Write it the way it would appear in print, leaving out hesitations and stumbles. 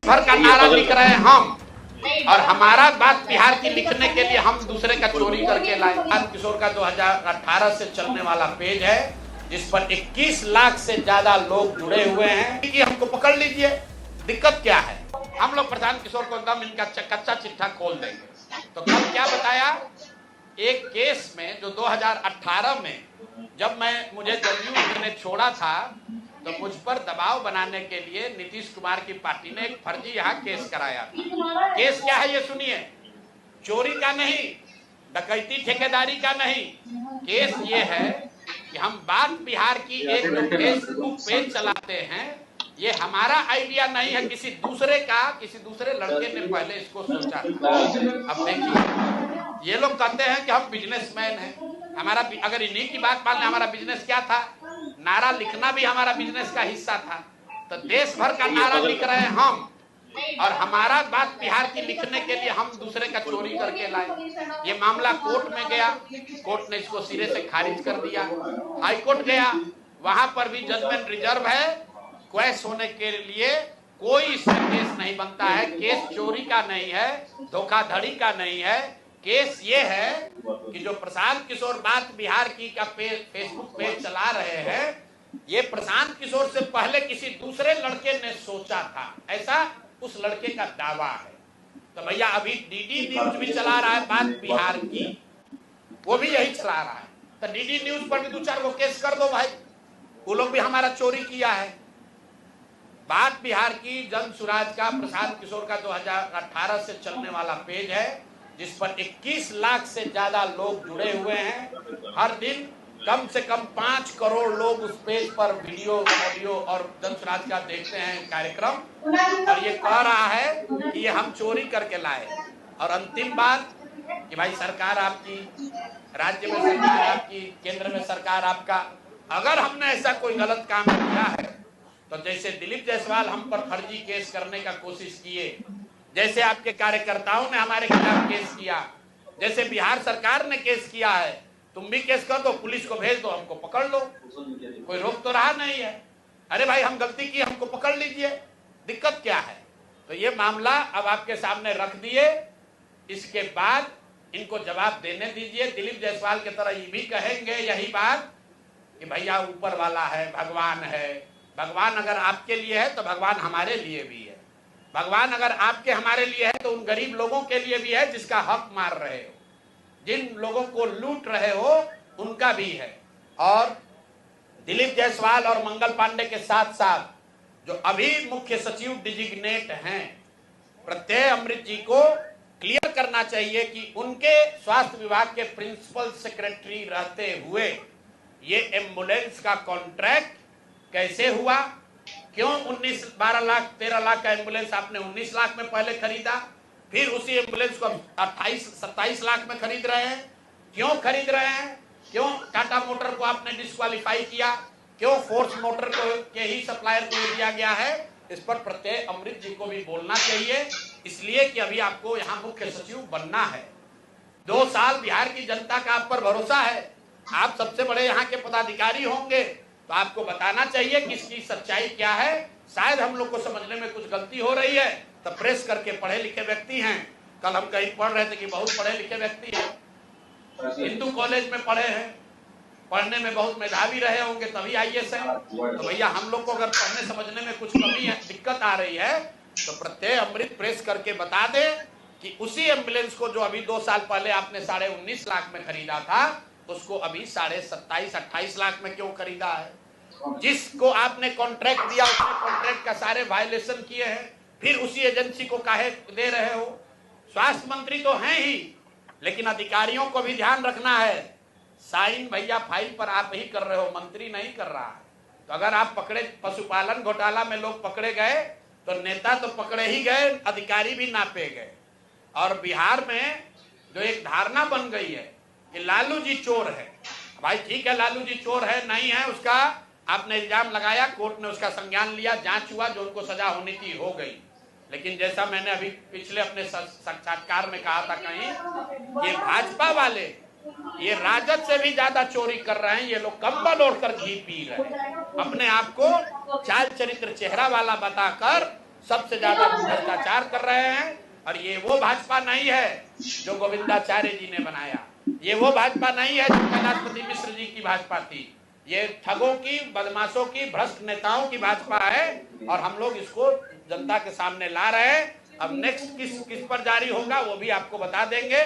भर का नारा लिख रहे हैं हम, और हमारा बात बिहार की लिखने के लिए हम दूसरे का चोरी करके लाए। प्रशांत किशोर का 2018 से चलने वाला पेज है जिस पर 21 लाख से ज्यादा लोग जुड़े हुए हैं कि हमको पकड़ लीजिए। दिक्कत क्या है? हम लोग प्रशांत किशोर को एकदम इनका कच्चा चिट्ठा खोल देंगे। तो कल क्या बताया, एक केस में जो 2018 में जब मुझे जदयू ने छोड़ा था तो मुझ पर दबाव बनाने के लिए नीतीश कुमार की पार्टी ने एक फर्जी यहाँ केस कराया था। केस क्या है ये सुनिए, चोरी का नहीं, डकैती ठेकेदारी का नहीं, केस ये है कि हम बात बिहार की एक जो फेसबुक पेज चलाते हैं, ये हमारा आइडिया नहीं है, किसी दूसरे लड़के ने पहले इसको सोचा था। अब देखिए, ये लोग कहते हैं कि हम बिजनेसमैन हैं, हमारा अगर इन्हीं की बात मान लें, हमारा बिजनेस क्या था, नारा लिखना भी हमारा बिजनेस का हिस्सा था। तो देश भर का नारा लिख रहे हैं हम, और हमारा बात बिहार की लिखने के लिए हम दूसरे का चोरी करके लाए। ये मामला कोर्ट में गया, कोर्ट ने इसको सिरे से खारिज कर दिया। हाई कोर्ट गया, वहां पर भी जजमेंट रिजर्व है, क्वेश होने के लिए कोई इसमें केस नहीं बनता है। केस चोरी का नहीं है, धोखाधड़ी का नहीं है, केस ये है कि जो प्रशांत किशोर बात बिहार की का फेसबुक पेज चला रहे हैं, ये प्रशांत किशोर से पहले किसी दूसरे लड़के ने सोचा था, ऐसा उस लड़के का दावा है। तो भैया अभी डीडी न्यूज भी चला रहा है बात बिहार की, वो भी यही चला रहा है। तो डीडी न्यूज पर भी 2-4 को केस कर दो भाई, वो लोग भी हमारा चोरी किया है। बात बिहार की जन सुराज का प्रशांत किशोर का 2018 से चलने वाला पेज है जिस पर 21 लाख से ज्यादा लोग जुड़े हुए हैं। हर दिन कम से कम 5 करोड़ लोग उस पेज पर वीडियो, ऑडियो और जन सुराज का देखते हैं कार्यक्रम, और ये कह रहा है कि ये हम चोरी करके लाए। और अंतिम बात कि भाई सरकार आपकी, राज्य में सरकार आपकी, केंद्र में सरकार आपका, अगर हमने ऐसा कोई गलत काम किया है तो जैसे दिलीप जायसवाल हम पर फर्जी केस करने का कोशिश किए, जैसे आपके कार्यकर्ताओं ने हमारे खिलाफ केस किया, जैसे बिहार सरकार ने केस किया है, तुम भी केस कर दो, पुलिस को भेज दो, हमको पकड़ लो, कोई रोक तो रहा नहीं है। अरे भाई हम गलती की, हमको पकड़ लीजिए, दिक्कत क्या है? तो ये मामला अब आपके सामने रख दिए, इसके बाद इनको जवाब देने दीजिए। दिलीप जायसवाल की तरह ये भी कहेंगे यही बात कि भैया ऊपर वाला है, भगवान है। भगवान अगर आपके लिए है तो भगवान हमारे लिए भी है, भगवान अगर आपके हमारे लिए है तो उन गरीब लोगों के लिए भी है जिसका हक मार रहे हो, जिन लोगों को लूट रहे हो उनका भी है। और दिलीप जायसवाल और मंगल पांडे के साथ साथ जो अभी मुख्य सचिव डिजिग्नेट हैं, प्रत्यय अमृत जी को क्लियर करना चाहिए कि उनके स्वास्थ्य विभाग के प्रिंसिपल सेक्रेटरी रहते हुए ये एम्बुलेंस का कॉन्ट्रैक्ट कैसे हुआ? क्यों 12 लाख 13 लाख का एम्बुलेंस आपने 19 लाख में पहले खरीदा, फिर उसी एम्बुलेंस को 28-27 लाख में खरीद रहे हैं? क्यों खरीद रहे हैं? क्यों टाटा मोटर को आपने डिस्क्वालीफाई किया? क्यों फोर्स मोटर को के ही सप्लायर को दिया गया है? इस पर प्रत्यय अमृत जी को भी बोलना चाहिए, इसलिए कि अभी आपको यहाँ मुख्य सचिव बनना है। 2 साल बिहार की जनता का आप पर भरोसा है, आप सबसे बड़े यहाँ के पदाधिकारी होंगे, तो आपको बताना चाहिए कि इसकी सच्चाई क्या है। शायद हम लोग को समझने में कुछ गलती हो रही है, तो प्रेस करके पढ़े लिखे व्यक्ति हैं, कल हम कहीं पढ़ रहे थे कि बहुत पढ़े लिखे व्यक्ति हैं, हिंदू कॉलेज में पढ़े हैं, पढ़ने में बहुत मेधावी रहे होंगे तभी आईएएस हैं। तो भैया हम लोग को अगर पढ़ने समझने में कुछ कमी है, दिक्कत आ रही है, तो प्रत्यय अमृत प्रेस करके बता दे कि उसी एम्बुलेंस को जो अभी 2 साल पहले आपने 19.5 लाख में खरीदा था, उसको अभी 27-28 लाख में क्यों खरीदा है? जिसको आपने कॉन्ट्रैक्ट दिया उसने कॉन्ट्रैक्ट का सारे वायलेशन किए हैं, फिर उसी एजेंसी को काहे दे रहे हो? स्वास्थ्य मंत्री तो हैं ही, लेकिन अधिकारियों को भी ध्यान रखना है। साइन भैया फाइल पर आप ही कर रहे हो, मंत्री नहीं कर रहा है। तो अगर आप पकड़े, पशुपालन घोटाला में लोग पकड़े गए तो नेता तो पकड़े ही गए, अधिकारी भी नापे गए। और बिहार में जो एक धारणा बन गई है कि लालू जी चोर है, भाई ठीक है, लालू जी चोर है नहीं है, उसका आपने इल्जाम लगाया, कोर्ट ने उसका संज्ञान लिया, जांच हुआ, जो उनको सजा होनी थी हो गई। लेकिन जैसा मैंने अभी पिछले अपने साक्षात्कार में कहा था कहीं, ये भाजपा वाले ये राजद से भी ज्यादा चोरी कर रहे हैं। ये लोग कंबल ओढ़कर घी पी रहे हैं, अपने आप को चाल चरित्र चेहरा वाला बताकर सबसे ज्यादा भ्रष्टाचार कर रहे हैं। और ये वो भाजपा नहीं है जो गोविंदाचार्य जी ने बनाया, ये वो भाजपा नहीं है जो कैलाशपति मिश्र जी की भाजपा थी। ये ठगों की, बदमाशों की, भ्रष्ट नेताओं की भाजपा है और हम लोग इसको जनता के सामने ला रहे हैं। अब नेक्स्ट किस पर जारी होगा वो भी आपको बता देंगे।